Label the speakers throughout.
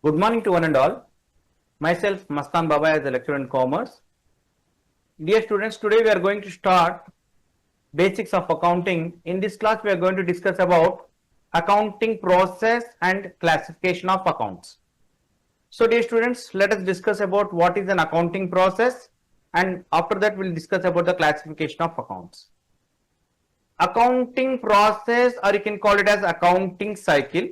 Speaker 1: Good morning to one and all. Myself, Mastan Baba, as a lecturer in commerce. Dear students, today we are going to start basics of accounting. In this class, we are going to discuss about accounting process and classification of accounts. So, dear students, let us discuss about what is an accounting process, and after that, we'll discuss about the classification of accounts. Accounting process, or you can call it as accounting cycle.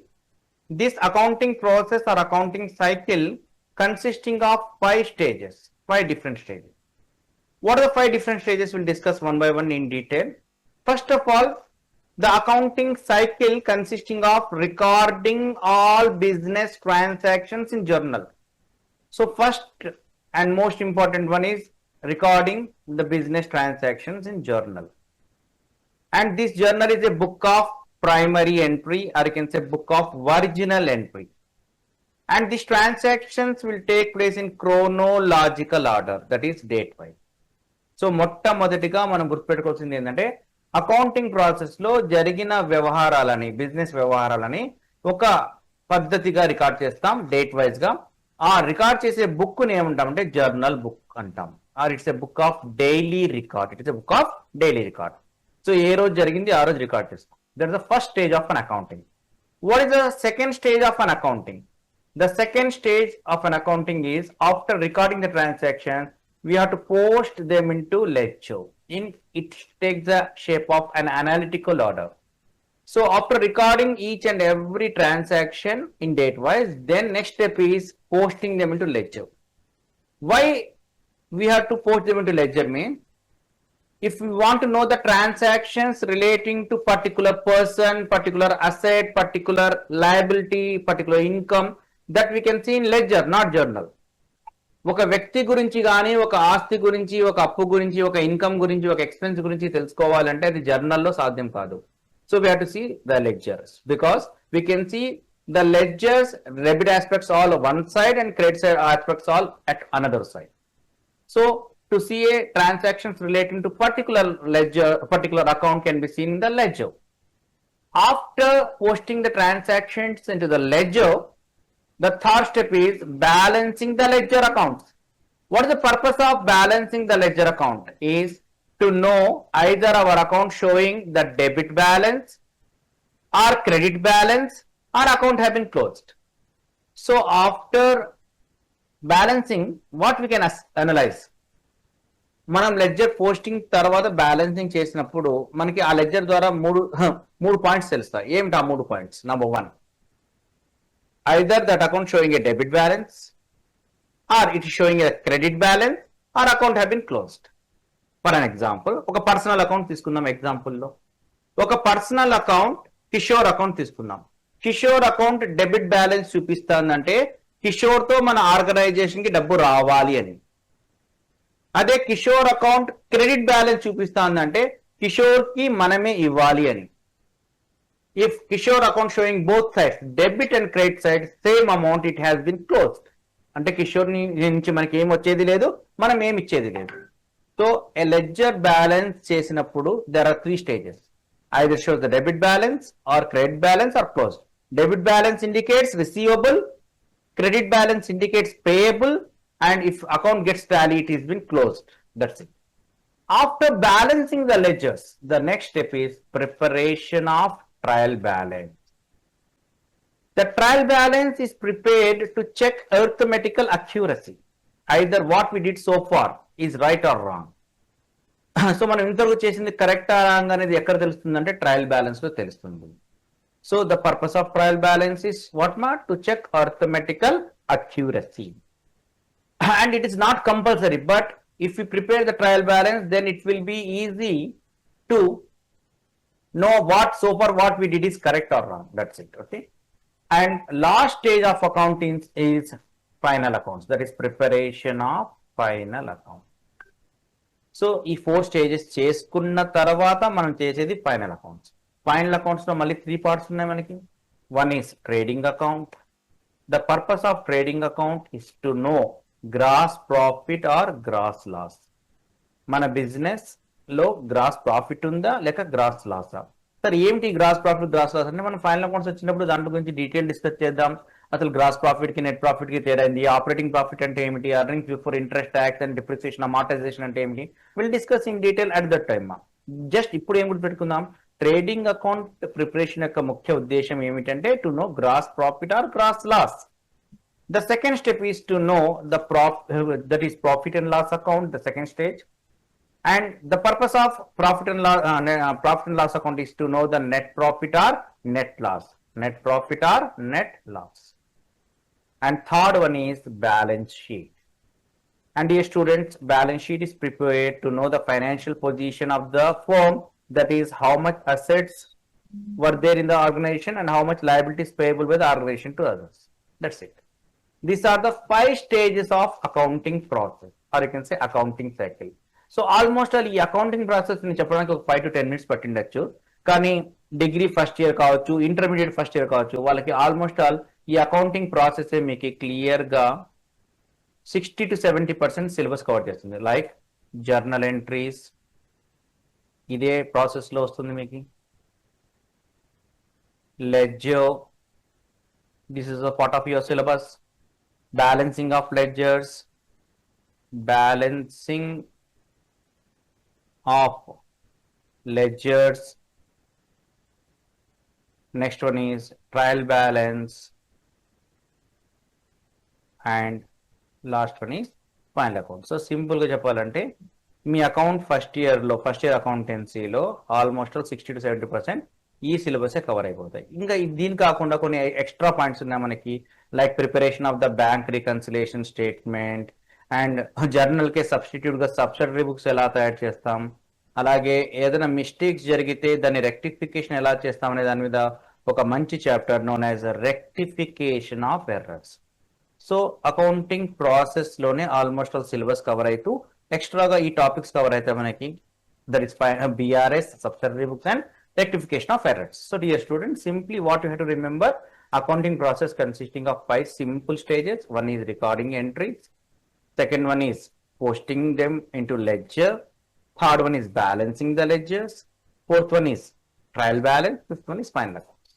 Speaker 1: This accounting process or accounting cycle consisting of 5 stages, 5 different stages. What are the 5 different stages? We'll discuss one by one in detail. First of all, the accounting cycle consisting of recording all business transactions in journal. So first and most important one is recording the business transactions in journal. And this journal is a book of primary entry, or you can say book of original entry. And these transactions will take place in chronological order, that is date wise. So మొట్టమొదటిగా మనం గుర్తుపెట్టుకోవాల్సింది ఏంటంటే accounting process లో జరిగిన వ్యవహారాలని, business వ్యవహారాలని ఒక పద్ధతిగా record చేస్తాం date wise గా. ఆ రికార్డ్ చేసే బుక్ ని ఏమంటామంటే జర్నల్ బుక్ అంటాం, or it's a book of daily record. It's a book of daily record. So ఏ రోజు జరిగింది ఆ రోజు రికార్డ్ చేస్తాం. That is the first stage of an accounting. What is the second stage of an accounting? The second stage of an accounting is after recording the transactions, we have to post them into ledger. It takes the shape of an analytical order. So after recording each and every transaction in date wise, then next step is posting them into ledger. Why we have to post them into ledger mean? If we want to know the transactions relating to particular person, particular asset, particular liability, particular income, that we can see in ledger, not journal. ఒక వ్యక్తి గురించి కానీ, ఒక ఆస్తి గురించి, ఒక అప్పు గురించి, ఒక ఇన్కమ్ గురించి, ఒక ఎక్స్పెన్స్ గురించి తెలుసుకోవాలంటే అది జర్నల్లో సాధ్యం కాదు. So we have to see the ledgers, because we can see the ledgers debit aspects all one side and credit side aspects all at another side. So to see a transactions relating to particular ledger, particular account can be seen in the ledger. After posting the transactions into the ledger, the third step is balancing the ledger accounts. What is the purpose of balancing the ledger account? Is to know either our account showing the debit balance or credit balance or account have been closed. So after balancing, what we can analyze? మనం ledger posting తర్వాత balancing చేసినప్పుడు మనకి ఆ ledger ద్వారా మూడు points తెలుస్తాయి. ఏమిటి ఆ 3 points? Number 1, either that account showing a debit balance or it showing a credit balance or account have been closed. For an example, ఒక పర్సనల్ అకౌంట్ తీసుకుందాం. ఎగ్జాంపుల్లో ఒక పర్సనల్ అకౌంట్ కిషోర్ అకౌంట్ తీసుకుందాం. కిషోర్ అకౌంట్ డెబిట్ బ్యాలెన్స్ చూపిస్తుందంటే కిషోర్ తో మన organisation కి డబ్బు రావాలి అని. అదే కిషోర్ అకౌంట్ క్రెడిట్ బ్యాలెన్స్ చూపిస్తుందంటే కిషోర్ కి మనమే ఇవ్వాలి అని. If Kishore account showing both sides, debit and credit side, same amount, it has been closed. అంటే కిషోర్ నుంచి మనకి ఏం వచ్చేది లేదు, మనం ఏమి ఇచ్చేది లేదు. సో ఎ లెడ్జర్ బ్యాలెన్స్ చేసినప్పుడు there are 3 stages. Either shows the debit balance or credit balance or closed. Debit balance indicates receivable, credit balance indicates payable, and if account gets tally, it has been closed. That's it. After balancing the ledgers, the next step is preparation of trial balance. The trial balance is prepared to check arithmetical accuracy. Either what we did so far is right or wrong. So మనం ఇంతవరకు చేసింది correct ఆ wrong అనేది ఎక్కడ తెలుస్తుందంటే trial balance లో తెలుస్తుంది. So the purpose of trial balance is what not to check arithmetical accuracy. And it is not compulsory, but if we prepare the trial balance, then it will be easy to know what so far what we did is correct or wrong. That's it. Okay. And last stage of accounting is final accounts, that is preparation of final account. So ఈ 4 stages చేసుకున్న తర్వాత మనం చేసేది final accounts. Final accounts లో మళ్ళీ 3 parts ఉన్నాయి మనకి. One is trading account. The purpose of trading account is to know gross profit or gross loss. మన బిజినెస్ లో గ్రాస్ ప్రాఫిట్ ఉందా లేక గ్రాస్ లాసా? సార్ ఏంటి గ్రాస్ ప్రాఫిట్ గ్రాస్ లాస్ అంటే మనం ఫైనల్ అకౌంట్స్ వచ్చినప్పుడు దాంట్లో గురించి డీటెయిల్ డిస్కస్ చేద్దాం. అసలు గ్రాస్ ప్రాఫిట్ కి నెట్ ప్రాఫిట్ కి తేడా ఏంది, ఆపరేటింగ్ ప్రాఫిట్ అంటే ఏమిటి, earnings before interest tax and depreciation amortisation అంటే ఏమిటి, will discuss in detail at that time. Just ఇప్పుడు ఏం గుర్తుపెట్టుకుందాం, ట్రేడింగ్ అకౌంట్ ప్రిపరేషన్ యొక్క ముఖ్య ఉద్దేశం ఏమిటంటే to know gross profit or gross loss. The second step is to know the that is profit and loss account, the second stage. And the purpose of profit and loss account is to know the net profit or net loss. Net profit or net loss. And third one is balance sheet. And dear students, balance sheet is prepared to know the financial position of the firm, that is how much assets were there in the organization and how much liabilities payable by the organization to others. That's it. These are the 5 stages of accounting process, or you can say accounting cycle. So almost all ఈ accounting process ని చెప్పడానికి ఒక 5 to 10 minutes పట్టిండొచ్చు. కానీ degree first year కావచ్చు, intermediate first year కావచ్చు, వాళ్ళకి almost all ఈ accounting process మీకు క్లియర్ గా 60 to 70% సిలబస్ కవర్ చేస్తుంది. లైక్ జర్నల్ ఎంట్రీస్ ఇదే ప్రాసెస్ లో వస్తుంది మీకు. Ledger, this is a part of your syllabus. Balancing of ledgers, balancing of ledgers. Next one is trial balance, and last one is final account. So simple గా చెప్పాలంటే మీ account first year అకౌంటెన్సీలో almost 60 to 70% ఈ syllabus cover అయిపోతాయి. ఇంకా దీని కాకుండా కొన్ని ఎక్స్ట్రా పాయింట్స్ ఉన్నాయి మనకి, like preparation of the bank reconciliation statement and journal K substitute గా సబ్సిడరీ బుక్స్ ఎలా తయారు చేస్తాం, అలాగే ఏదైనా మిస్టేక్స్ జరిగితే దాన్ని రెక్టిఫికేషన్ ఎలా చేస్తాం అనే దాని మీద ఒక మంచి chapter known as rectification of errors. So accounting process లోనే ఆల్మోస్ట్ ఆల్ సిలబస్ కవర్ అవుతూ ఎక్స్ట్రాగా ఈ టాపిక్స్ కవర్ అవుతాయి మనకి. That is BRS, subsidiary books and rectification of errors. So dear students, simply what you have to remember, accounting process consisting of 5 simple stages. One is recording entries, second one is posting them into ledger, third one is balancing the ledgers, fourth one is trial balance, fifth one is final accounts.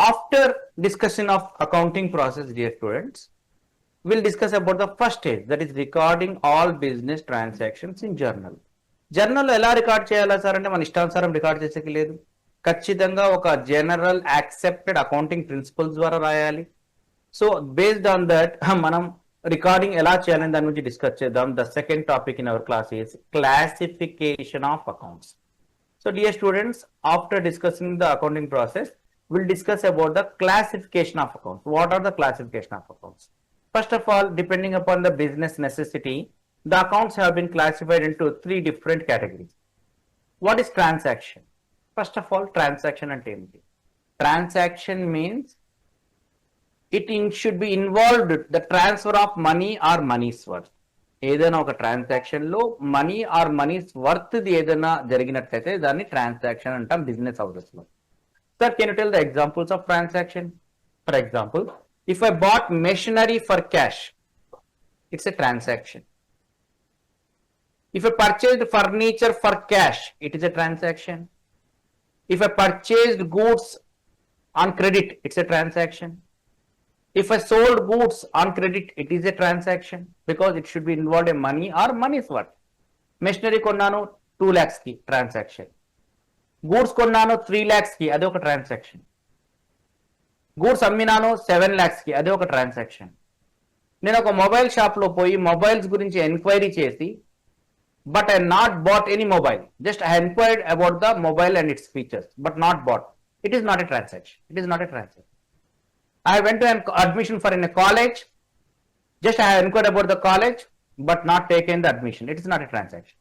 Speaker 1: After discussion of accounting process, dear students, we'll discuss about the first stage, that is recording all business transactions in journal. Journal ఎలా record చేయాలా sir అంటే మన ఇష్టానుసారం record చేసేకి లేదు. ఖచ్చితంగా ఒక general accepted accounting principles ద్వారా రాయాలి. సో బేస్డ్ ఆన్ దట్ మనం రికార్డింగ్ ఎలా చేయాలని దాని గురించి డిస్కస్ చేద్దాం. The second topic in our class is classification of accounts. So dear students, after discussing the accounting process, we'll discuss about the classification of accounts. What are the classification of accounts? First of all, depending upon the business necessity, the accounts have been classified into 3 different categories. What is transaction? First of all, transaction and TMT. Transaction means should be involved the transfer of money or money's worth. ఏదైనా ఒక transaction లో money are మనీస్ worth ఏదైనా జరిగినట్లయితే దాన్ని transaction అంటాం business houses లో. Sir, can you tell the examples of transaction? For example, if I bought machinery for cash, it's a transaction. If I purchased furniture for cash, it is a transaction. If I purchased goods on credit, it's a transaction. If I sold goods on credit, it is a transaction because it should be involved in money or money's worth. Machinery కొన్నాను 2 lakhs ki transaction. Goods కొన్నాను 3 lakhs కి, అదే ఒక transaction. Goods అమ్మినాను 7 lakhs కి, అదే ఒక transaction. నేను ఒక మొబైల్ షాప్ లో పోయి మొబైల్స్ గురించి ఎంక్వైరీ చేసి, but I not bought any mobile, just I enquired about the mobile and its features, but not bought. It is not a transaction. It is not a transaction. I went to admission for in a college, just I enquired about the college, but not taken the admission. It is not a transaction.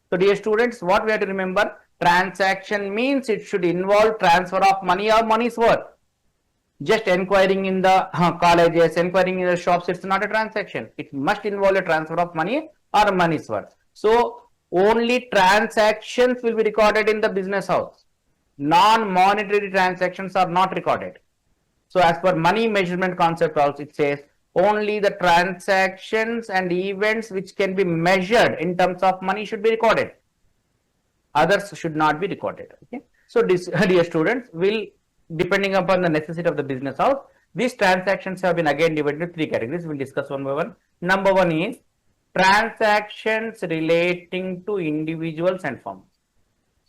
Speaker 1: So dear students, what we have to remember, transaction means it should involve transfer of money or money's worth. Just inquiring in the colleges, inquiring in the shops, it's not a transaction. It must involve a transfer of money or money's worth. So only transactions will be recorded in the business house. Non-monetary transactions are not recorded. So as per money measurement concept also, it says only the transactions and events which can be measured in terms of money should be recorded. others should not be recorded. Okay, so this dear students, will depending upon the necessity of the business house, these transactions have been again divided into three categories. We'll discuss one by one. Number one is transactions relating to individuals and firms.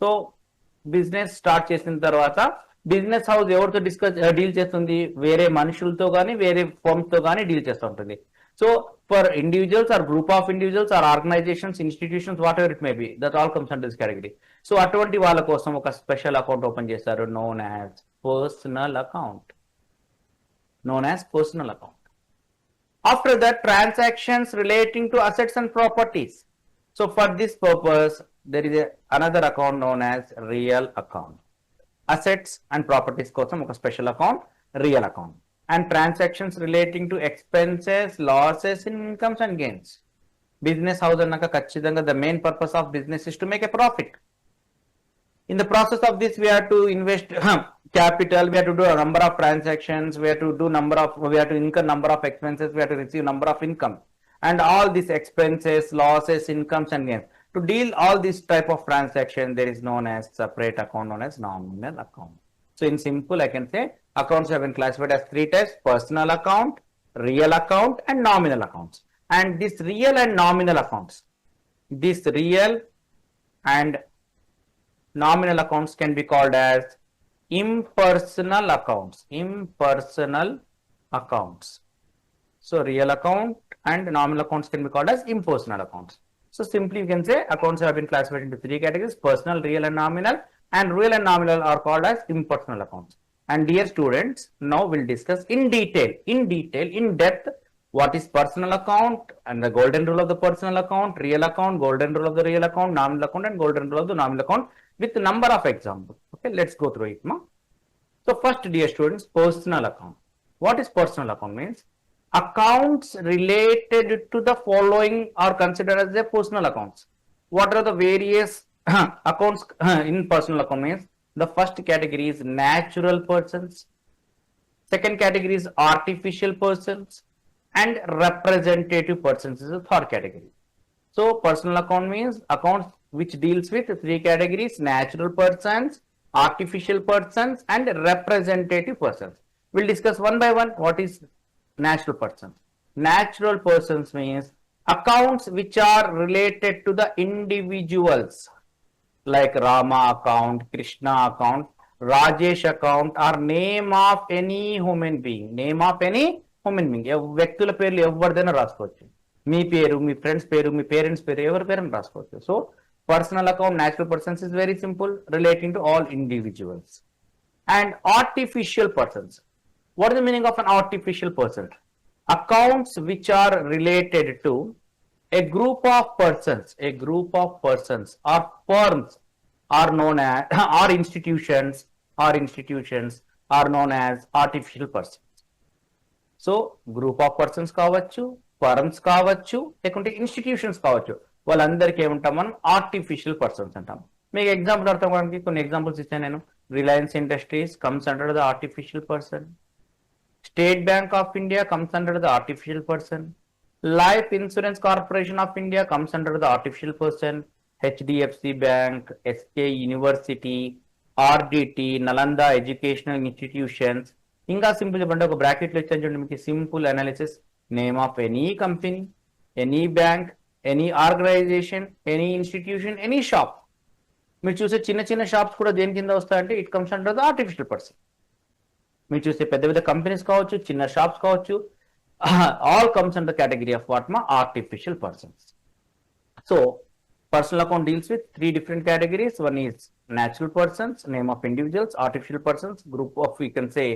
Speaker 1: So business start చేసిన తర్వాత business house ఎవరితో deal చేస్తుంది, వేరే మనుషులతో కానీ వేరే firms తో కానీ డీల్ చేస్తూ ఉంటుంది. So for individuals or group of individuals or organisations, institutions, whatever it may be, that all comes under this category. So అటువంటి వాళ్ళ కోసం ఒక స్పెషల్ అకౌంట్ ఓపెన్ చేశారు, known as personal account. known as personal account. After that, transactions relating to assets and properties. So for this purpose, there is another account known as real account. Assets and properties kosam oka special account, real account. And transactions relating to expenses, losses, incomes and gains. Business house annaka kachidanga the main purpose of business is to make a profit. In the process of this, we have to invest capital, we have to do a number of transactions, we have to incur number of expenses, we have to receive number of income, and all these expenses, losses, incomes and gains. To deal all this type of transaction, there is known as separate account known as nominal account. So in simple, I can say accounts have been classified as three types: personal account, real account and nominal accounts. And this real and nominal accounts, this real and nominal accounts can be called as impersonal accounts. Impersonal accounts. So real account and nominal accounts can be called as impersonal accounts. So simply you can say accounts have been classified into three categories: personal, real and nominal. And real and nominal are called as impersonal accounts. And dear students, now we'll discuss in depth what is personal account and the golden rule of the personal account, real account, golden rule of the real account, nominal account and golden rule of the nominal account, with number of examples. Okay, let's go through it. So first, dear students, personal account. What is personal account means? Accounts related to the following are considered as the personal accounts. What are the various accounts in personal account means? The first category is natural persons. Second category is artificial persons. And representative persons is the third category. So personal account means accounts which deals with three categories: natural persons, artificial persons and representative persons. We'll discuss one by one what is natural persons. Natural persons means accounts which are related to the individuals, like Rama account, Krishna account, Rajesh account, or name of any human being. Name of any human being. వ్యక్తుల పేర్లు ఎవరిదైనా రాసుకోవచ్చు. మీ పేరు, మీ friends పేరు, మీ parents పేరు, ఎవరి పేరు రాసుకోవచ్చు. So personal account natural persons is very simple, relating to all individuals. And artificial persons. What is the meaning of an artificial person? Accounts which are related to a group of persons or firms are known as or institutions are known as artificial persons. So group of persons కావచ్చు, firms కావచ్చు, లేకుంటే institutions కావచ్చు, వాళ్ళందరికీ ఏమంటాం మనం? Artificial persons అంటాం. మీకు example అర్థం కావడానికి కొన్ని ఎగ్జాంపుల్స్ ఇచ్చాను నేను. Reliance Industries comes under the artificial person. State Bank of India comes under the artificial person. Life Insurance Corporation of India comes under the artificial person. HDFC Bank, SK University, RDT, Nalanda educational institutions. ఇంకా సింపుల్ చెప్పండి, ఒక బ్రాకెట్లో ఇచ్చాను చూడండి మీకు. Simple analysis: name of any company, any bank, any organisation, any institution, any shop. మీరు చూసే చిన్న చిన్న షాప్స్ కూడా దేని కింద వస్తాయంటే it comes under the artificial person. మీరు చూసే పెద్ద పెద్ద కంపెనీస్ కావచ్చు, చిన్న షాప్స్ కావచ్చు, all comes under category of what మా artificial persons. So personal account deals with three different categories. One is natural persons, name of individuals; artificial persons, group of, we can say,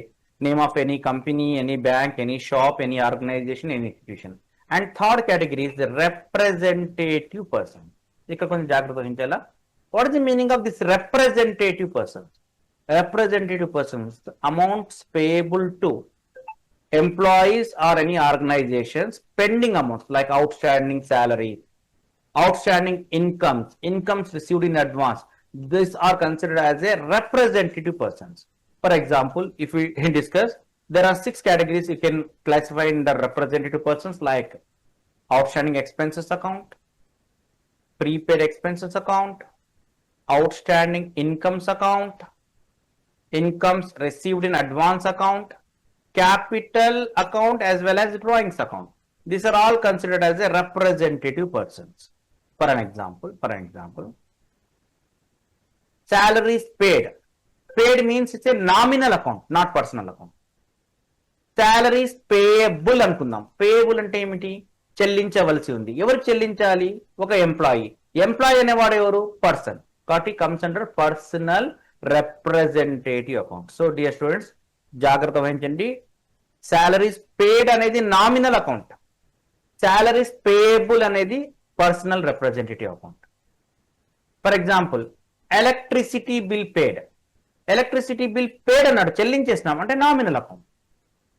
Speaker 1: name of any company, any bank, any shop, any organization, any institution. And third category is the representative person. ఇక్కడ కొంచెం జాగ్రత్త వహించాలా. What is the meaning of this representative person? Representative persons, amounts payable to employees or any organizations, pending amounts like outstanding salary, outstanding incomes received in advance. These are considered as a representative persons. For example, if we discuss, there are 6 categories you can classify in the representative persons, like outstanding expenses account, prepaid expenses account, outstanding incomes account, incomes received in advance account, capital account as well as drawings account. These are all considered as a representative persons. For an example, salaries paid. Paid means it's a nominal account, not personal account. Salaries payable అనుకుందాం. Payable అంటే ఏమిటి? చెల్లించవలసి ఉంది. ఎవరు చెల్లించాలి? ఒక employee. Employee అనేవాడు ఎవరు? పర్సన్. కాబట్టి comes under personal representative account. So dear students, జాగ్రత్త వహించండి. సాలరీస్ పేడ్ అనేది నామినల్ అకౌంట్, సాలరీస్ పేయబుల్ అనేది personal representative account. For example, electricity bill paid. Electricity bill పేడ్ అన్నాడు, చెల్లించేసినాం అంటే నామినల్ అకౌంట్.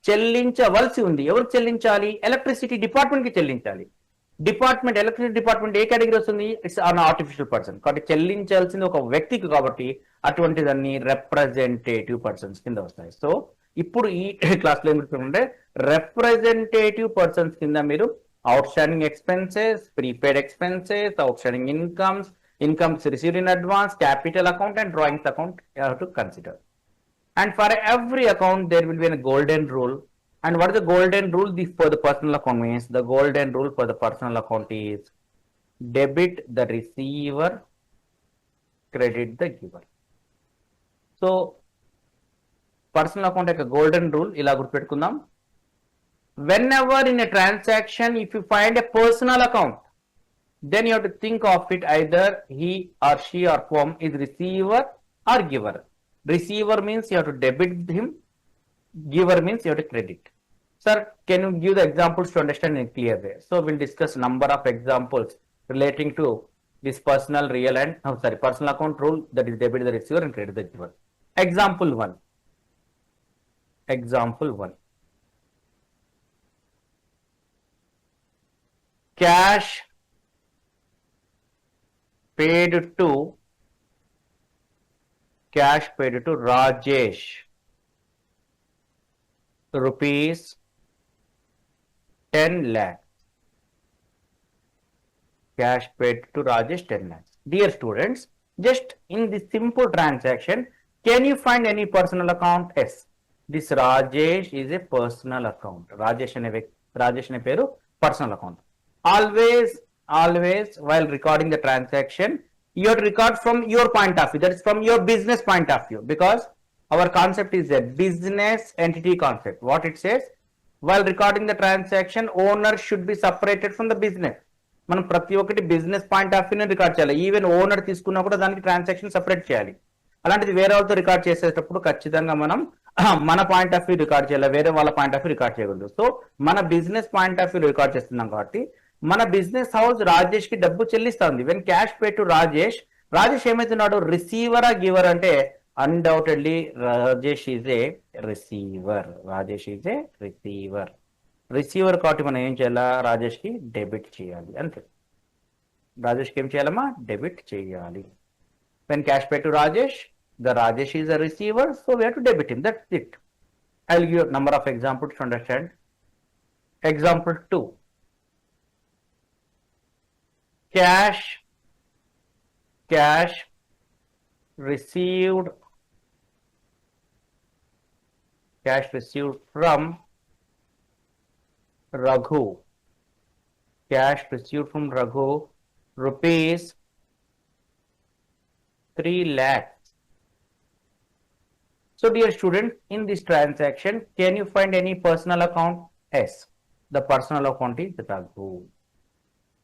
Speaker 1: చెల్లించవలసి ఉంది. ఎవరు చెల్లించాలి? ఎలక్ట్రిసిటీ డిపార్ట్మెంట్ కి చెల్లించాలి. డిపార్ట్మెంట్, ఎలక్ట్రిసిటీ డిపార్ట్మెంట్ ఏ కేటగిరీ వస్తుంది? It's an artificial person. కాబట్టి చెల్లించాల్సింది ఒక వ్యక్తికి, కాబట్టి అటువంటి దాన్ని రిప్రజెంటేటివ్ పర్సన్స్ కింద వస్తాయి. సో ఇప్పుడు ఈ క్లాస్ లో ఏం గుర్తుంటే, రిప్రజెంటేటివ్ పర్సన్స్ కింద మీరు out standing expenses, prepaid expenses, out standing incomes, incomes received in advance, capital account and drawings account you have to consider. And for every account there will be a golden rule. And what is the golden rule for the personal account means? The golden rule for the personal account is debit the receiver, credit the giver. So personal account like a golden rule ila gurupettukundaam. Whenever in a transaction if you find a personal account, then you have to think of it either he or she or whom is receiver or giver. Receiver means you have to debit him, giver means you have to credit. Sir, can you give the examples to understand in a clear way? So we'll discuss number of examples relating to this personal, real and personal account rule, that is debit the receiver and credit the giver. Example 1. Cash paid to Rajesh rupees 10 lakhs. Cash paid to Rajesh 10 lakhs. Dear students, just in this simple transaction, can you find any personal account? Yes. This Rajesh is a personal account. Rajesh ane peru personal account. Always while recording the transaction, you have to record from your point of view, that is from your business point of view, because our concept is a business entity concept. What it says, while recording the transaction, owner should be separated from the business. మనం ప్రతి ఒక్కటి business point of view record చేయాలి. Even owner తీసుకున్నా కూడా దానికి transaction separate చేయాలి. అలాంటిది వేరే వాళ్ళతో రికార్డ్ చేసేటప్పుడు ఖచ్చితంగా మనం మన పాయింట్ ఆఫ్ వ్యూ రికార్డ్ చేయాలి, వేరే వాళ్ళ పాయింట్ ఆఫ్ వ్యూ రికార్డ్ చేయకూడదు. సో మన business point of view record చేస్తున్నాం కాబట్టి మన బిజినెస్ హౌస్ రాజేష్ కి డబ్బు చెల్లిస్తుంది. When cash pay to Rajesh ఏమైతున్నాడు? రిసీవరా గివర్ అంటే undoubtedly Rajesh is a receiver. Receiver కాబట్టి మనం ఏం చేయాలా? రాజేష్ కి డెబిట్ చేయాలి అంతే. రాజేష్ కి ఏం చేయాలమ్మా? డెబిట్ చేయాలి. When cash pay to Rajesh, the Rajesh is a receiver, so we have to debit him. That's it. I'll give a number of examples to understand. Example 2. Cash received from Raghu. Cash received from Raghu rupees 3 lakhs. So dear student, in this transaction, can you find any personal account? Yes. The personal account is Raghu.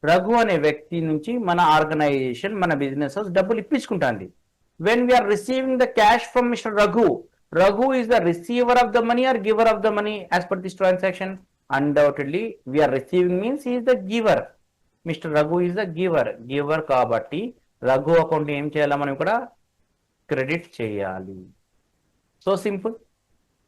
Speaker 1: Raghu అనే వ్యక్తి నుంచి మన organisation, మన business house డబ్బులు ఇప్పించుకుంటుంది. When we are receiving the cash from mister Raghu is the receiver of the money or giver of the money as per this transaction? Undoubtedly we are receiving means is the giver. Mister Raghu is the giver కాబట్టి Raghu account ఏం చేయాలి? మనం ఇక్కడ credit చేయాలి. So simple.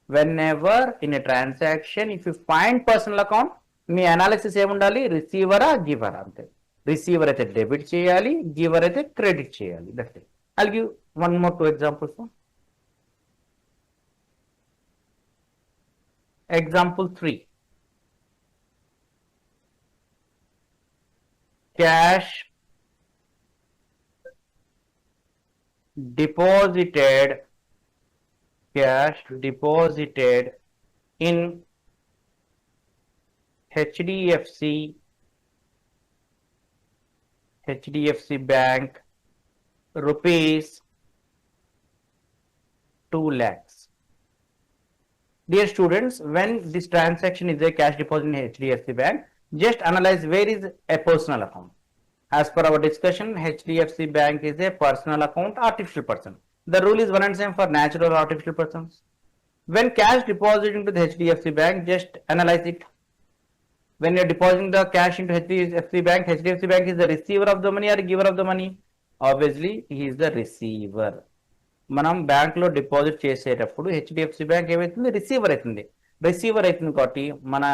Speaker 1: Whenever in a transaction, if you find personal account, me analysis ఏముండాలి? రిసీవరా గివరా అంతే. Receiver అయితే debit చేయాలి, గివర్ అయితే క్రెడిట్ చేయాలి. That's it. I'll give one more 2 examples. Example 3. Cash deposited cash deposited in HDFC Bank rupees 2 lakhs. Dear students, when this transaction is a cash deposit in HDFC Bank, just analyze where is a personal account. As per our discussion, HDFC Bank is a personal account, artificial person. The rule is one and same for natural or artificial persons. When cash deposited into the HDFC Bank, just analyze it. When you are depositing the cash into HDFC Bank is the receiver of the money or giver of the money? Obviously, he is the receiver. మనం bank లో deposit చేసేటప్పుడు HDFC bank ఏమైతుంది, receiver అవుతుంది. Receiver అవుతుంది కాబట్టి మన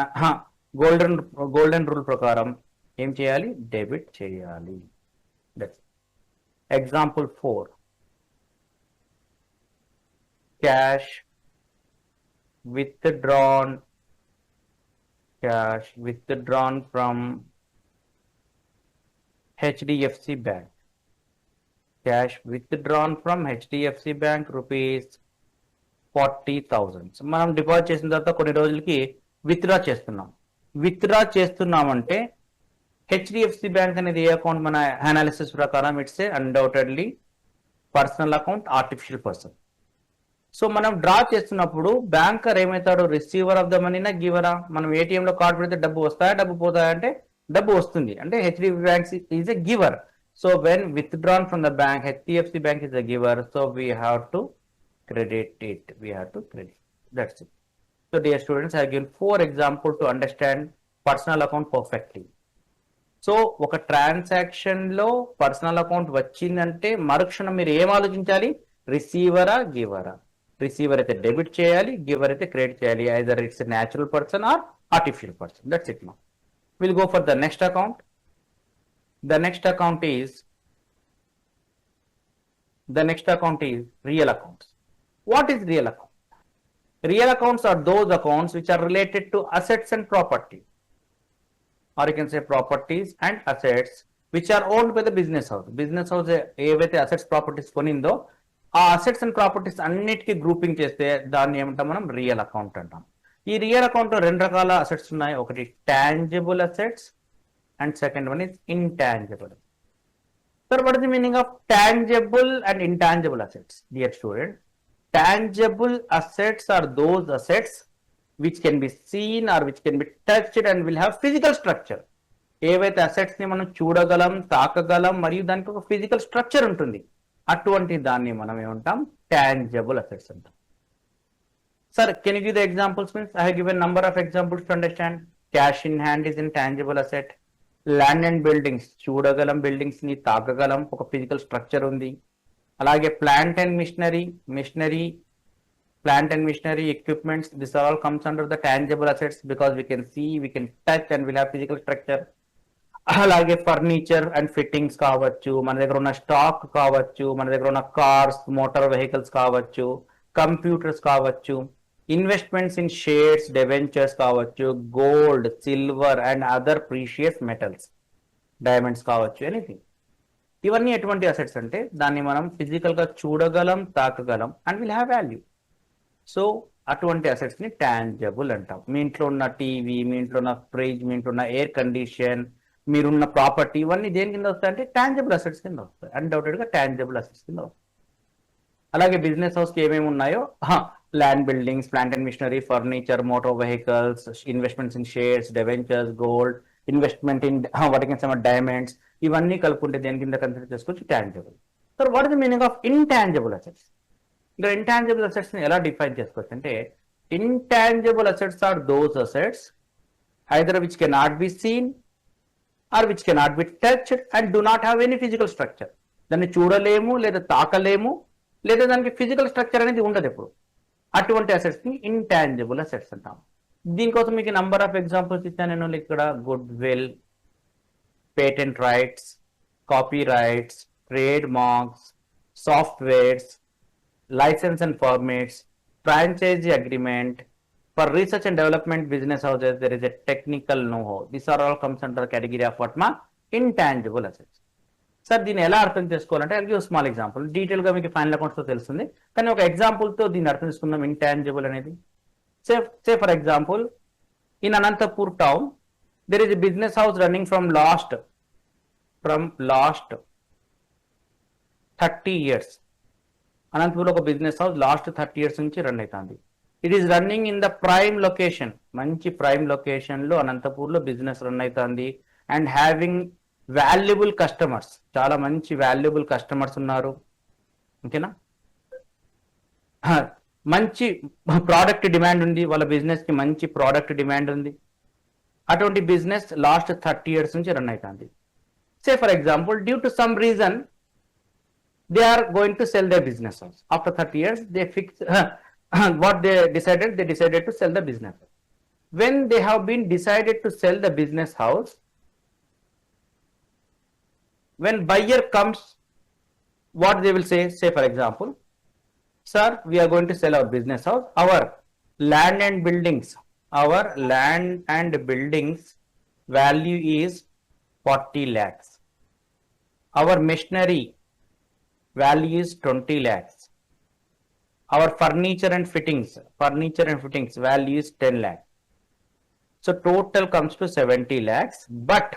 Speaker 1: golden rule ప్రకారం ఏం చేయాలి, డెబిట్ చేయాలి. Example 4, cash withdrawn from HDFC Bank. Cash withdrawn from HDFC Bank rupees 40,000. మనం డిపాజిట్ చేసిన తర్వాత కొన్ని రోజులకి విత్డ్రా చేస్తున్నామంటే హెచ్డిఎఫ్సి బ్యాంక్ అనేది ఏ అకౌంట్? మన అనాలిసిస్ ప్రకారం it's undoubtedly personal account, artificial person. So మనం డ్రా చేస్తున్నప్పుడు బ్యాంకర్ ఏమవుతాడు, రిసీవర్ ఆఫ్ ద మనీనా గివరా? మనం ఏటీఎంలో కార్డు పెడితే డబ్బు వస్తాయా, డబ్బు పోతాయా అంటే డబ్బు వస్తుంది, అంటే HDFC bank is a giver. So when withdrawn from the bank, HDFC bank is a giver, so we have to credit it. That's it. So dear students, I have given 4 examples to understand personal account perfectly. So ఒక transaction లో personal account వచ్చిందంటే మరుక్షణం మీరు ఏం ఆలోచించాలి, రిసీవరా గివరా? Receiver అయితే debit చేయాలి, giver అయితే క్రెడిట్ చేయాలి. Either it's a natural person are artificial person. That's it. Now will go for the next account. The next account is real accounts. What is real account? Real accounts are those accounts which are related to assets and property, or you can say properties and assets which are owned by the business house. Business house ఏవైతే assets properties కొనిందో ఆ assets and properties అన్నిటికీ grouping చేస్తే దాన్ని ఏమంటాం మనం, real account అంటాం. ఈ real account లో 2 రకాల అసెట్స్ ఉన్నాయి. ఒకటి tangible assets and second one is intangible. So what is the meaning of tangible and intangible assets? Dear student, tangible assets are those assets which can be seen or which can be touched and will have physical structure. ఏవైతే assets ని మనం చూడగలం, తాకగలం, మరియు దానికి ఒక physical structure ఉంటుంది, అటువంటి దాన్ని మనం ఏమంటాం, టాంజిబుల్ అసెట్స్ అంటాం. Sir, can you give the examples? Means I have given number of examples to understand. Cash in hand is intangible asset. Land and buildings, చూడగలం, బిల్డింగ్స్ ని తాకగలం, ఒక ఫిజికల్ స్ట్రక్చర్ ఉంది. అలాగే plant and machinery equipments, this all comes under the tangible assets because we can see, we can touch and will have physical structure. అలాగే furniture and fittings కావచ్చు, మన దగ్గర ఉన్న స్టాక్ కావచ్చు, మన దగ్గర ఉన్న కార్స్, మోటార్ వెహికల్స్ కావచ్చు, కంప్యూటర్స్ కావచ్చు, ఇన్వెస్ట్మెంట్స్ ఇన్ షేర్స్, డెవెంచర్స్ కావచ్చు, gold, silver and other precious metals, diamonds కావచ్చు, ఎనీథింగ్. ఇవన్నీ ఎటువంటి అసెట్స్ అంటే దాన్ని మనం ఫిజికల్ గా చూడగలం, తాకగలం and will have value. So అటువంటి అసెట్స్ ని టాంజిబుల్ అంటాం. మీ ఇంట్లో ఉన్న టీవీ, మీ ఇంట్లో ఉన్న ఫ్రిడ్జ్, మీ ఇంట్లో ఉన్న ఎయిర్ కండిషన్, మీరున్న ప్రాపర్టీ, ఇవన్నీ దేని కింద వస్తాయి అంటే టాంజిబుల్ అసెట్స్ కింద వస్తాయి. అన్డౌటెడ్ గా టాంజిబుల్ అసెట్స్ కింద వస్తాయి. అలాగే బిజినెస్ హౌస్ కి ఏమేమి ఉన్నాయో, land, buildings, plant and machinery, furniture, motor vehicles, investments in shares, debentures, gold, investment in వాటికి డైమండ్స్, ఇవన్నీ కలుపుకుంటే దేని కింద కన్సిడర్ చేసుకోవచ్చు, tangible. So what is the meaning of intangible assets? ఇంకా ఇంటాంజిబుల్ అసెట్స్ ని ఎలా డిఫైన్ చేసుకోవచ్చు అంటే, intangible assets are those assets either which cannot be seen or which cannot be touched and do not have any physical structure. దాన్ని చూడలేము, లేదా తాకలేము, లేదా దానికి ఫిజికల్ స్ట్రక్చర్ అనేది ఉండదు ఎప్పుడు. అటువంటి అసెట్స్ ని ఇంటాంజిబుల్ అసెట్స్ అంటాం. దీనికోసం మీకు నంబర్ ఆఫ్ ఎగ్జాంపుల్స్ ఇచ్చాను నేను ఇక్కడ. Goodwill, patent rights, copyrights, trademarks, softwares, licence and permits, franchise agreement. For research and development business houses, there is a technical know-how. These are all comes under the category of what ma? Intangible assets. Sir దీన్ని ఎలా అర్థం చేసుకోవాలంటే అది small example, detail గా మీకు final accounts తో తెలుస్తుంది, కానీ ఒక ఎగ్జాంపుల్ తో దీన్ని అర్థం చేసుకుందాం. ఇంటాంజిబుల్ అనేది say for example, in Anantapur town there is a business house running from last 30 years. అనంతపూర్లో ఒక బిజినెస్ హౌస్ లాస్ట్ 30 years నుంచి రన్ అవుతుంది. It is running in the prime location, మంచి ప్రైమ్ లొకేషన్ లో అనంతపూర్లో బిజినెస్ రన్ అవుతుంది. And having valuable customers, చాలా మంచి వాల్యుబుల్ కస్టమర్స్ ఉన్నారు. ఓకేనా, మంచి ప్రోడక్ట్ డిమాండ్ ఉంది, వాళ్ళ బిజినెస్ కి మంచి ప్రోడక్ట్ డిమాండ్ ఉంది. అటువంటి బిజినెస్ లాస్ట్ 30 years నుంచి రన్ అవుతుంది. Say for example, due to some reason they are going to sell their business house. After 30 years, they fix what they decided to sell the business. When they have been decided to sell the business house, when buyer comes, what they will say for example, sir, we are going to sell our business house. Our land and buildings value is 40 lakhs. Our machinery value is 20 lakhs. Our furniture and fittings value is 10 lakhs. So total comes to 70 lakhs. But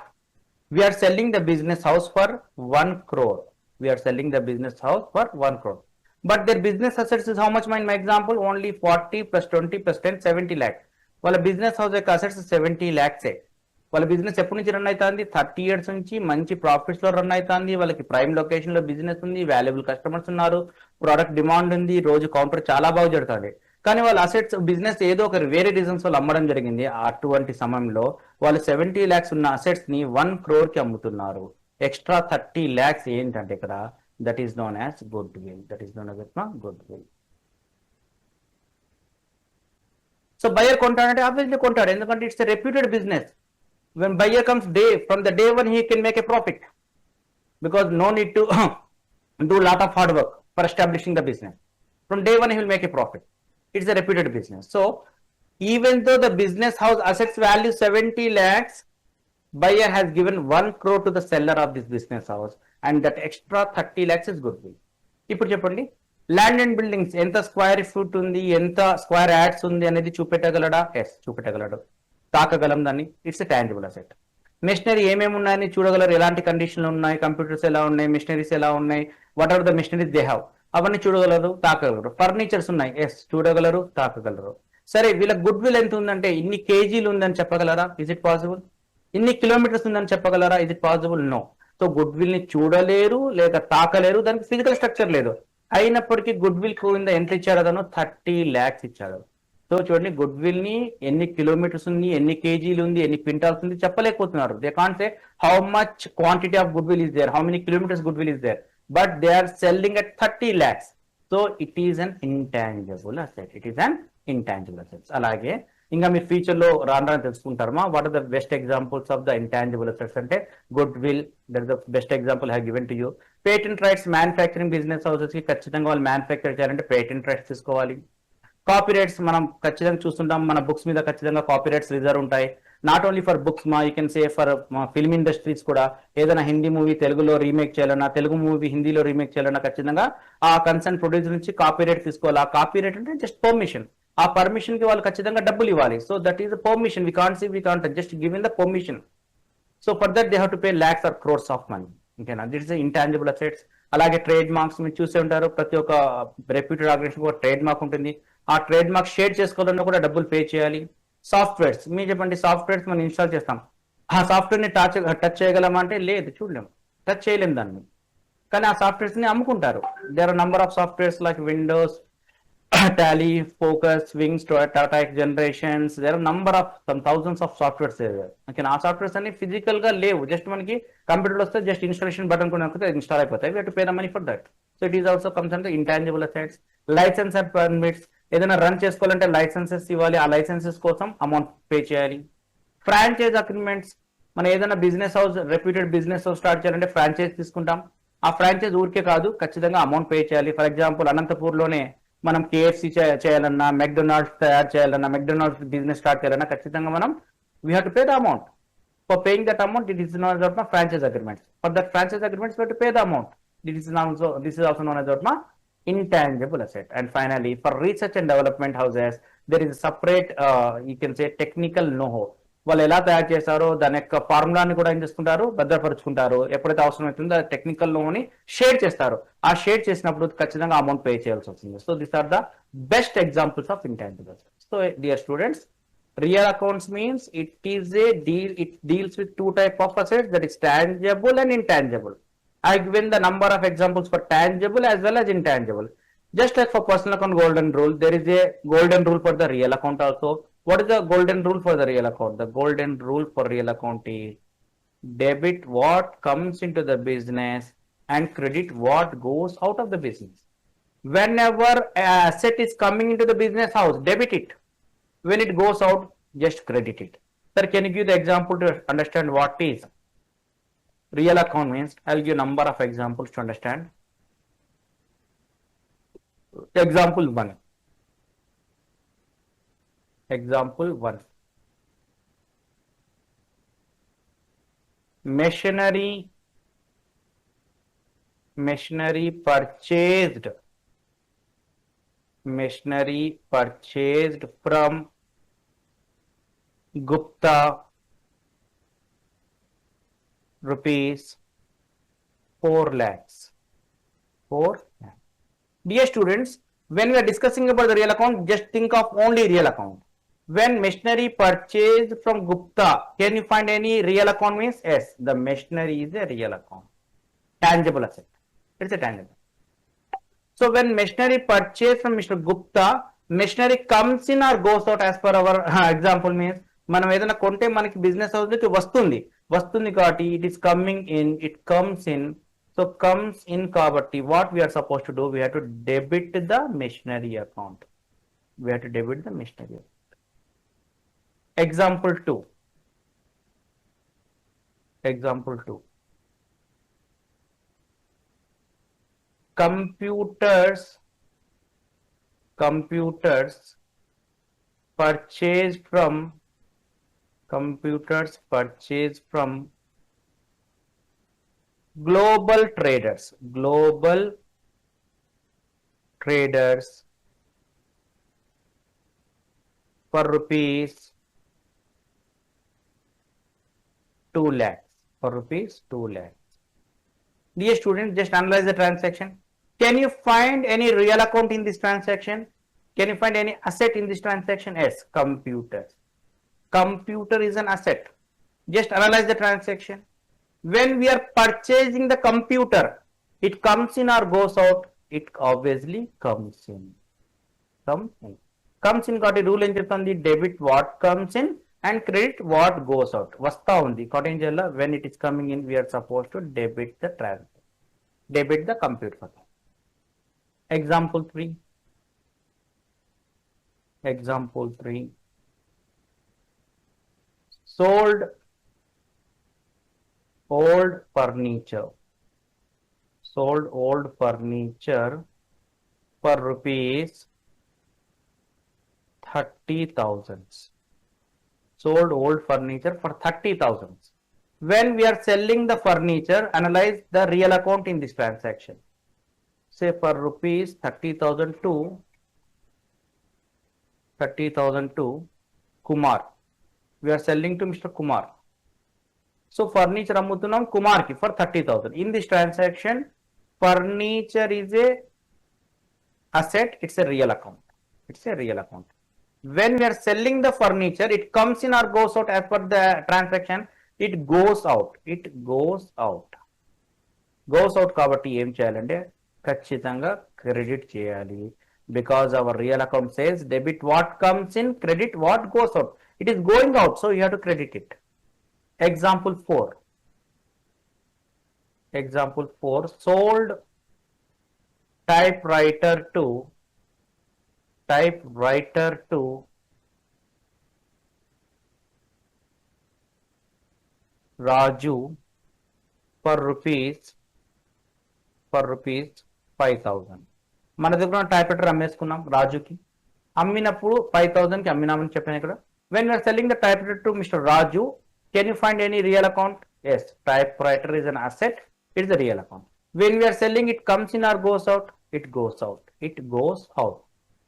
Speaker 1: we are selling the business house for 1 crore. But their business assets is how much? My example, only 40 plus 20 plus 10, 70 lakhs. వాళ్ళ business house యొక్క assets 70 lakhs. వాళ్ళ business ఎప్పటి నుంచి run అవుతుంది? 30 years నుంచి మంచి profits లో run అవుతుంది. వాళ్ళకి ప్రైమ్ లొకేషన్ లో బిజినెస్ ఉంది, వాల్యుబుల్ కస్టమర్స్ ఉన్నారు, ప్రోడక్ట్ డిమాండ్ ఉంది, రోజు కౌంటర్ చాలా బాగా జరుగుతుంది. కానీ వాళ్ళ అసెట్స్ బిజినెస్ ఏదో ఒక వేరే రీజన్స్ వల్ల అమ్మడం జరిగింది. అటువంటి సమయంలో వాళ్ళు 70 lakhs ఉన్న అసెట్స్ ని 1 crore కి అమ్ముతున్నారు. ఎక్స్ట్రా 30 lakhs ఏంటంటే ఇక్కడ that is known as goodwill. So buyer కొంటాడంటే ఆబ్వియస్లీ కొంటాడు, ఎందుకంటే it's a reputed business. When buyer comes, from the day one he can make a profit, because no need to do lot of hard work for establishing the business. From day one he will make a profit. It's a reputed business. So even though the business house assets value 70 lakhs, buyer has given 1 crore to the seller of this business house, and that extra 30 lakhs is goodwill. ఇప్పుడు చెప్పండి, land and buildings ఎంత square feet ఉంది, ఎంత square yards ఉంది అనేది చూపెట్టగలడా? Yes, చూపెట్టగలడు, తాకగలం దాన్ని. It's a tangible asset. Machinery ఏమేమి ఉన్నాయని చూడగలరు, ఎలాంటి కండిషన్లు ఉన్నాయి, కంప్యూటర్స్ ఎలా ఉన్నాయి, మెషినరీస్ ఎలా ఉన్నాయి, what are the machineries they have, అవన్నీ చూడగలరు, తాకగలరు. ఫర్నిచర్స్ ఉన్నాయి, ఎస్ చూడగలరు, తాకగలరు. సరే, వీళ్ళ గుడ్ విల్ ఎంత ఉందంటే ఇన్ని కేజీలు ఉందని చెప్పగలరా? Is it possible? ఇన్ని కిలోమీటర్స్ ఉందని చెప్పగలరా? Is it possible? No. So goodwill ని చూడలేరు, లేక తాకలేరు, దానికి ఫిజికల్ స్ట్రక్చర్ లేదు. అయినప్పటికీ గుడ్ విల్ కింద ఎంత ఇచ్చాడు అతను? 30 lakhs ఇచ్చాడు. సో చూడండి, గుడ్ విల్ ని ఎన్ని కిలోమీటర్స్ ఉంది, ఎన్ని కేజీలు ఉంది, ఎన్ని క్వింటాల్స్ ఉంది చెప్పలేకపోతున్నారు. They can't say how much quantity of goodwill is there, how many kilometres goodwill is there, but they are selling at 30 lakhs. So it is an intangible asset. అలాగే ఇంకా మీరు future లో రాను తెలుసుకుంటారమ్మా, what are the best examples of the intangible assets అంటే goodwill, that is the best example have given to you. Patent rights, manufacturing business houses కి ఖచ్చితంగా వాళ్ళు మ్యానుఫ్యాక్చర్ చేయాలంటే పేటెంట్ రైట్స్ తీసుకోవాలి. కాపీ రైట్స్ మనం ఖచ్చితంగా చూస్తుంటాం, మన బుక్స్ మీద ఖచ్చితంగా కాపీ రైట్స్ రిజర్వ్ ఉంటాయి. Not only for books, you can say for film industries కూడా. ఏదైనా హిందీ మూవీ తెలుగులో రీమేక్ చేయాలన్నా, తెలుగు మూవీ హిందీలో రీమేక్ చేయాలన్నా ఖచ్చితంగా ఆ కన్సర్న్ ప్రొడ్యూసర్ నుంచి కాపీ రైట్ తీసుకోవాలి. ఆ కాపీ రైట్ అంటే జస్ట్ పర్మిషన్, ఆ పర్మిషన్ కి వాళ్ళు ఖచ్చితంగా డబ్బులు ఇవ్వాలి. So that is permission, we can't just give in the permission. So for that they have to pay lakhs or crores of money. ఓకేనా, దిట్స్ ఇంటాంజిబుల్ అసెట్స్. అలాగే trademarks మీరు చూసే ఉంటారు, ప్రతి ఒక్క రెప్యూటెడ్ ఆర్గనైజేషన్ కూడా ట్రేడ్ మార్క్ ఉంటుంది. ఆ ట్రేడ్ మార్క్ షేర్ చేసుకోవాలన్నా కూడా డబ్బులు పే చేయాలి. సాఫ్ట్వేర్స్ మీరు చెప్పండి, సాఫ్ట్వేర్స్ మనం ఇన్స్టాల్ చేస్తాం, ఆ సాఫ్ట్వేర్ ని టచ్ చేయగలమా అంటే లేదు, చూడలేము, టచ్ చేయలేము దాన్ని. కానీ ఆ సాఫ్ట్వేర్స్ ని అమ్ముకుంటారు. There are number of softwares like Windows, Tally, Focus, Wings, Tata generations, there are number of thousands of softwares. Okay, ఆ సాఫ్ట్వేర్స్ అన్ని ఫిజికల్ గా లేవు, జస్ట్ మనకి కంప్యూటర్ వస్తే జస్ట్ ఇన్స్టాలేషన్ బటన్ కూడా ఇన్స్టాల్ అయిపోతాయి. We have to pay the money for that. So it is also comes under intangible assets. Licence and permits, ఏదైనా run చేసుకోవాలంటే లైసెన్సెస్ ఇవ్వాలి, ఆ లైసెన్సెస్ కోసం అమౌంట్ పే చేయాలి. ఫ్రాంచైజ్ అగ్రిమెంట్స్, మనం ఏదైనా business house, reputed business house start చేయాలంటే franchise తీసుకుంటాం. ఆ ఫ్రాంచైజ్ ఊరికే కాదు, ఖచ్చితంగా అమౌంట్ పే చేయాలి. ఫర్ ఎగ్జాంపుల్ అనంతపూర్ లోనే మనం కేఎఫ్సి చేయాలన్నా, మెక్డొనాల్డ్స్ తయారు చేయాలన్నా, మెక్డొనాల్డ్స్ బిజినెస్ స్టార్ట్ చేయాలన్నా ఖచ్చితంగా మనం we have to pay the amount. For paying that amount, it is known as franchise agreements. For that franchise agreements, we have to pay the amount. This is also known as intangible asset. And finally, for research and development houses, there is a separate, you can say, technical know-how. వాళ్ళు ఎలా తయారు చేస్తారో దాని యొక్క ఫార్ములాని కూడా ఏం చేసుకుంటారు, భద్రపరుచుకుంటారు. ఎప్పుడైతే అవసరం అవుతుందో ఆ టెక్నికల్ లోని షేర్ చేస్తారు. ఆ షేర్ చేసినప్పుడు ఖచ్చితంగా అమౌంట్ పే చేయాల్సి వస్తుంది. So these are the best examples of intangibles. So dear students, real accounts means it is a deal, it deals with two type of assets, that is tangible and intangible. I given the number of examples for tangible as well as intangible. Just like for personal account golden rule, there is a golden rule for the real account also. What is the golden rule for the real account? The golden rule for real account is debit what comes into the business and credit what goes out of the business. Whenever an asset is coming into the business house, debit it. When it goes out, just credit it. Sir, can you give the example to understand what is real account means? I'll give number of examples to understand. Example 1. Example 1. Machinery purchased from Gupta rupees 4 lakhs. 4 lakhs. Dear students, when we are discussing about the real account, just think of only real account. When machinery purchased from Gupta, can you find any real account means? Yes, the machinery is a real account. Tangible asset. It's a tangible. So when machinery purchased from Mr. Gupta, machinery comes in or goes out as per our example means, మనం ఏదైనా కొంటే మనకి business house నుంచి వస్తుంది కాబట్టి it is coming in, it comes in. So comes in కాబట్టి what we are supposed to do, we have to debit the machinery account. We have to debit the machinery account. Example 2. Example 2. Computers purchased from global traders for rupees 2 lakhs. For rupees 2 lakhs. Dear students, just analyze the transaction. Can you find any real account in this transaction? Can you find any asset in this transaction? Yes, computers. Computer is an asset. Just analyze the transaction. When we are purchasing the computer, it comes in or goes out? It obviously comes in. Comes in got a rule in the debit what comes in and credit what goes out. Vasta undi. When it is coming in, we are supposed to debit the computer. Example 3. Example 3. Sold old furniture. Sold old furniture for rupees 30,000. Sold old furniture for 30,000. When we are selling the furniture, analyze the real account in this transaction. Say for rupees 30,000 to Kumar. We are selling to Mr. Kumar. So furniture ammutunnam Kumar ki for 30,000. In this transaction, furniture is a asset. It's a real account. It's a real account. When we are selling the furniture, it comes in or goes out as per the transaction. It goes out. It goes out. Goes out kabatti em cheyalante ఖచ్చితంగా credit చేయాలి. Because our real account says debit what comes in, credit what goes out. It is going out, so you have to credit it. Example 4. Example 4. Sold typewriter to Raju for rupees 5,000. మన దగ్గర typewriter అమ్మేసుకున్నాం రాజుకి. అమ్మినప్పుడు 5,000కి అమ్మినామని చెప్పాను ఇక్కడ. When we are selling the typewriter to Mr. Raju, Can you find any real account? Yes, typewriter is an asset. It is a real account. When we are selling, it comes in or goes out? It goes out. It goes out.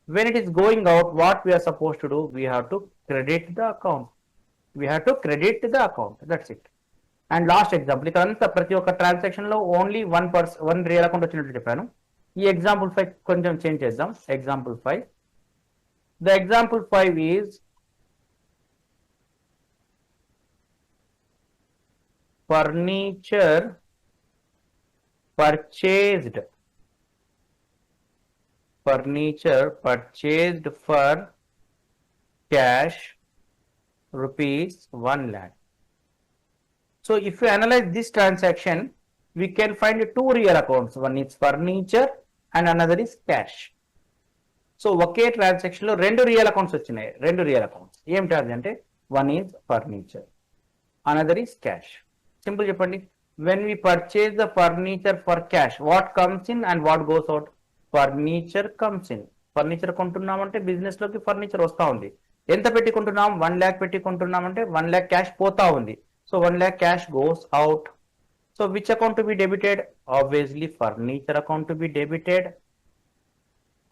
Speaker 1: When it is going out, what we are supposed to do? We have to credit the account. We have to credit the account. That's it. And last example ఇక్కడ అంతా ప్రతి ఒక్క transaction లో only one real account వచ్చినట్టు చెప్పాను. ఈ example 5 కొంచెం change చేద్దాం. Example 5, the example 5 is furniture purchased for cash rupees 1 lakh. So if you analyze this transaction, we can find two real accounts. One is furniture and another is cash. So okay transaction లో రెండు real accounts వచ్చినాయి. రెండు real accounts ఏమిటి అంటే one is furniture, another is cash. Simple చెప్పండి. When we purchase the furniture for cash, what comes in and what goes out? Furniture comes in. Furniture కొంటున్నామంటే business లోకి furniture వస్తా ఉంది. ఎంత పెట్టి కొంటున్నాం? 1 lakh పెట్టి కొంటున్నామంటే 1 lakh క్యాష్ పోతా ఉంది. So 1 lakh cash goes out. So which account to be debited? Obviously furniture account to be debited.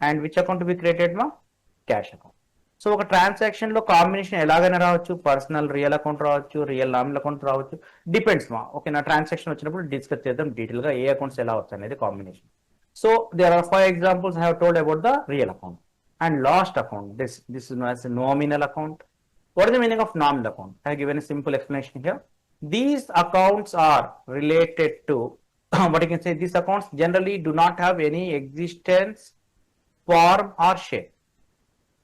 Speaker 1: And which account to be credited? Ma? Cash account. So ఒక transaction లో combination ఎలాగైనా రావచ్చు. Personal real account రావచ్చు, real nominal account రావచ్చు. Depends మా. Okay, నా transaction వచ్చినప్పుడు discuss చేద్దాం డీటెయిల్ గా ఏ అకౌంట్స్ ఎలా వచ్చాయి అనేది combination. So there are 5 examples I have told about the real account. And last account, this is known as nominal account. What is the meaning of nominal account? I have given a simple explanation here. These accounts are related to what you can say, these accounts generally do not have any existence, form or shape.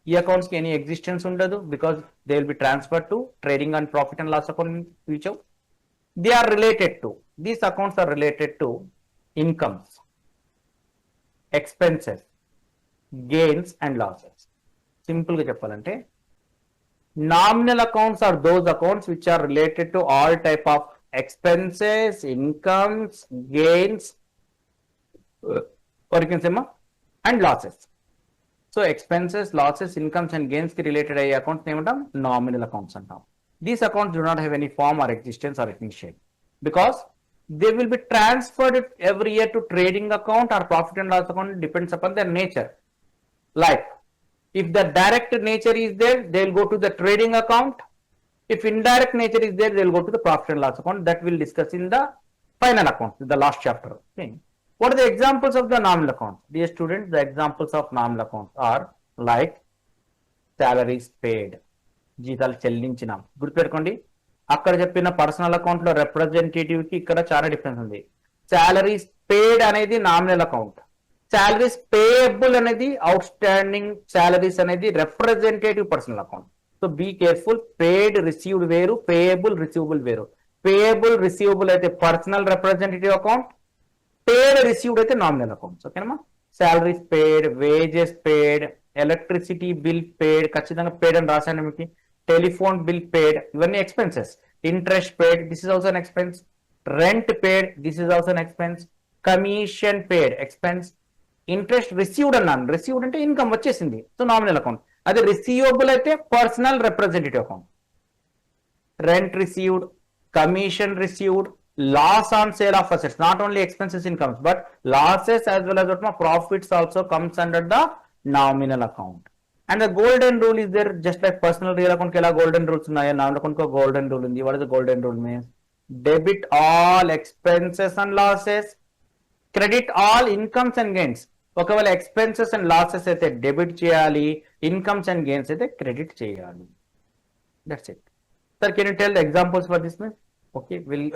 Speaker 1: ఈ accounts కి any existence ఉండదు because they will be transferred to trading and profit and loss account in future. They are related to, these accounts are related to incomes, expenses, gains and losses. Simple గా చెప్పాలంటే nominal accounts are those accounts which are related to all type of expenses, incomes, gains, or you can say and losses. So expenses, losses, incomes and gains ki related aye accounts name antam nominal accounts antam. These accounts do not have any form or existence or any shape because they will be transferred every year to trading account or profit and loss account, depends upon their nature. Like if the direct nature is there, they will go to the trading account. If indirect nature is there, they will go to the profit and loss account. That we'll discuss in the final account, the last chapter. Okay. What are the examples of the nominal account? Dear students, the examples of nominal accounts are like salaries paid. జీతాలు చెల్లించినాం. గుర్తుపెట్టుకోండి, అక్కడ చెప్పిన personal account లో representative కి ఇక్కడ చాలా difference ఉంది. salaries paid అనేది నామినల్ అకౌంట్. salaries payable అనేది అవుట్ స్టాండింగ్ salaries అనేది representative personal account. So be careful. Paid received వేరు, పేయబుల్ రిసీవబుల్ వేరు. పేయబుల్ రిసీవబుల్ అయితే personal representative account, paid received అయితే నామినల్ అకౌంట్స్. ఓకేనమ్మా. salaries paid, wages paid, electricity bill paid, ఖచ్చితంగా paid అని రాశాను మీకు. టెలిఫోన్ బిల్ పేడ్, ఇవన్నీ expenses. Interest paid, this is also an expense. Rent paid, this is also an expense. Commission paid, expense. Interest received అన్నాను, received అంటే income వచ్చేసింది, so nominal account. అదే receivable అయితే personal representative account. Rent received, commission received, loss on sale of assets, not only expenses incomes but losses as well as profits also comes under the nominal account. And the golden rule is there, just like personal real account కి ఎలా golden rules ఉన్నాయో nominal account కి golden rule ఉంది. What is the golden rule? Means debit all expenses and losses, credit all incomes and gains. ఒకవేళ expenses and losses అయితే debit చేయాలి, incomes and gains అయితే credit చేయాలి. That's it. Sir, can you tell the examples for this? Okay, we'll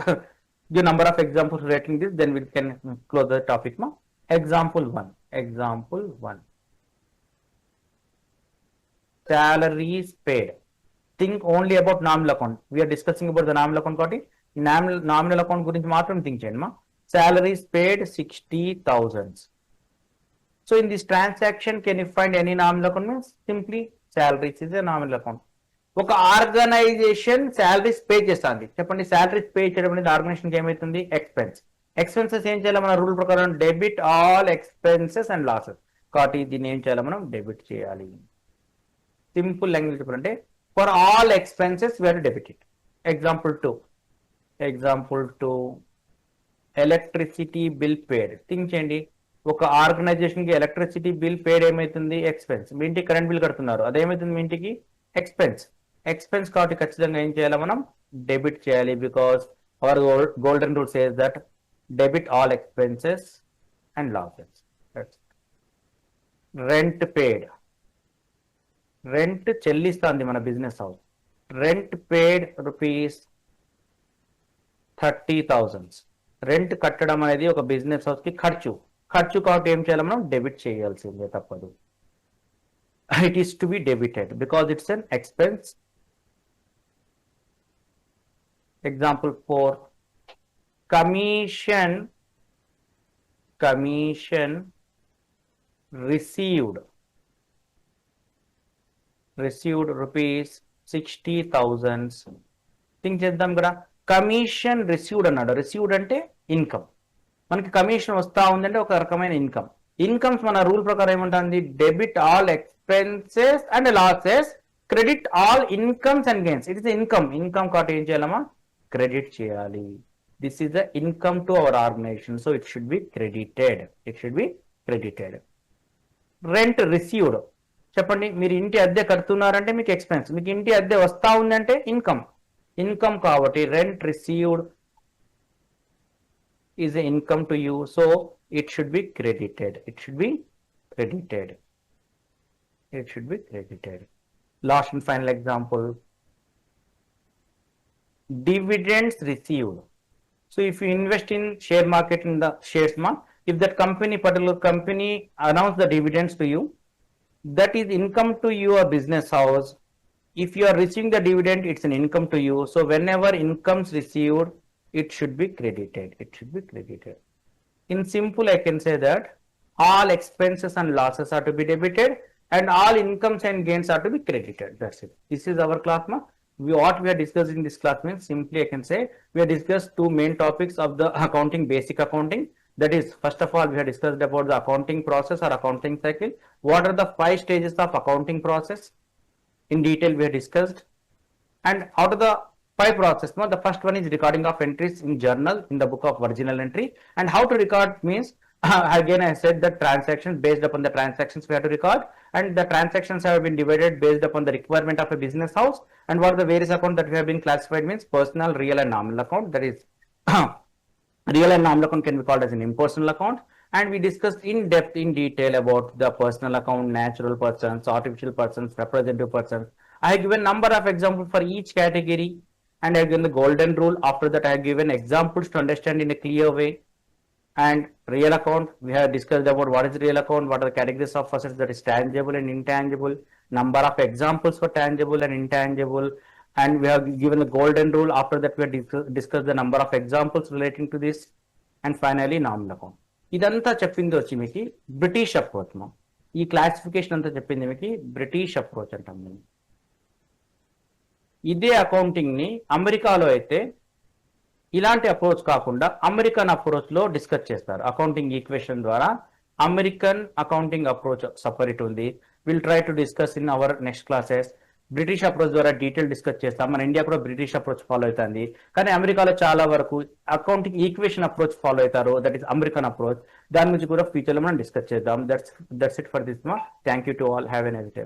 Speaker 1: give number of examples relating this, then we can close the topic. Example 1. Example 1. Salaries paid. Think only about nominal account. We are discussing about the nominal account. Nominal account గురించి మాత్రం think చేయండి మా. Salaries paid 60,000. So in this transaction, can you find any nominal account? Simply salaries is a nominal account. ఒక organisation salaries pay చేస్తుంది. చెప్పండి, salaries pay చేయడం అనేది organisation ఏమవుతుంది? ఎక్స్పెన్స్. ఎక్స్పెన్సెస్ ఏం చేయాలి మన రూల్ ప్రకారం? Debit all expenses and losses. కాబట్టి దీన్ని ఏం చేయాలి మనం? డెబిట్ చేయాలి. సింపుల్ లాంగ్వేజ్ చెప్పాలంటే for all expenses we have to debit it. Example 2. Example 2. Electricity bill paid. Think చేయండి, ఒక ఆర్గనైజేషన్కి ఎలక్ట్రిసిటీ బిల్ పేడ్ ఏమవుతుంది? ఎక్స్పెన్స్. మీ ఇంటికి కరెంట్ బిల్ కడుతున్నారు, అదేమవుతుంది మీ ఇంటికి? ఎక్స్పెన్స్. ఎక్స్పెన్స్ కాబట్టి ఖచ్చితంగా ఏం చేయాలి మనం? డెబిట్ చేయాలి. Because our golden rule says that debit all expenses and losses. Rent paid. Rent చెల్లిస్తుంది మన బిజినెస్ హౌస్. రెంట్ పేడ్ ₹30,000. రెంట్ కట్టడం అనేది ఒక బిజినెస్ హౌస్ కి ఖర్చు. ఖర్చు కాబట్టి ఏం చేయాలి మనం? డెబిట్ చేయాల్సిందే, తప్పదు. It is to be debited because it's an expense. Example 4. Commission received ₹60,000. Think చేద్దాం ఇక్కడ. కమిషన్ రిసీవ్డ్ అన్నాడు. రిసీవ్డ్ అంటే ఇన్కమ్. మనకి కమిషన్ వస్తా ఉందంటే ఒక రకమైన ఇన్కమ్. ఇన్కమ్స్ మన రూల్ ప్రకారం ఏముంటుంది? Debit all expenses and losses, credit all incomes and gains. It is income. Income కాబట్టి ఏం చేయాలమ్మా? క్రెడిట్ చేయాలి. This is the income to our organisation, so it should be credited. Rent received. చెప్పండి, మీరు ఇంటి అద్దె కడుతున్నారంటే మీకు ఎక్స్పెన్స్, మీకు ఇంటి అద్దె వస్తా ఉందంటే ఇన్కమ్. ఇన్కమ్ కాబట్టి rent received is an income to you, so it should be credited. Last and final example, dividends received. So if you invest in share market in the shares, if that particular company announce the dividends to you, that is income to your business house. If you are receiving the dividend, it's an income to you. So whenever incomes received, it should be credited. In simple, I can say that all expenses and losses are to be debited and all incomes and gains are to be credited. That's it. This is our class. What we are discussing in this class means, simply I can say we have discussed two main topics of the accounting, basic accounting. That is, first of all, we have discussed about the accounting process or accounting cycle. What are the 5 stages of accounting process? In detail we have discussed. And out of the 5 process, the first one is recording of entries in journal in the book of original entry. And how to record means, again I said that transactions, based upon the transactions we have to record, and the transactions have been divided based upon the requirement of a business house. And what are the various accounts that we have been classified means, personal, real and nominal account. That is real and nominal account can be called as an impersonal account. And we discussed in depth, in detail about the personal account, natural persons, artificial persons, representative persons. I have given number of examples for each category, and I have given the golden rule. After that, I have given examples to understand in a clear way. And real account, we have discussed about what is real account, what are the categories of assets, that is tangible and intangible, number of examples for tangible and intangible. And we have given the golden rule. After that, we have discussed the number of examples relating to this. And finally, nominal account. ఇదంతా చెప్పింది వచ్చి మీకు British approach. ఈ classification అంతా చెప్పింది మీకు British approach అంటాం. ఇదే అకౌంటింగ్ ని అమెరికాలో అయితే ఇలాంటి అప్రోచ్ కాకుండా అమెరికన్ అప్రోచ్ లో డిస్కస్ చేస్తారు. అకౌంటింగ్ ఈక్వేషన్ ద్వారా అమెరికన్ అకౌంటింగ్ అప్రోచ్ సపరేట్ ఉంది. Will try to discuss in our next classes. British approach ద్వారా డీటెయిల్ డిస్కస్ చేస్తాం. మన ఇండియా కూడా బ్రిటిష్ అప్రోచ్ ఫాలో అవుతుంది, కానీ అమెరికాలో చాలా వరకు అకౌంటింగ్ ఈక్వేషన్ అప్రోచ్ ఫాలో అవుతారు. That is American approach. దాని గురించి కూడా ఫ్యూచర్ లో మనం డిస్కస్ చేద్దాం. That's it for this. Thank you to all. Have a nice day.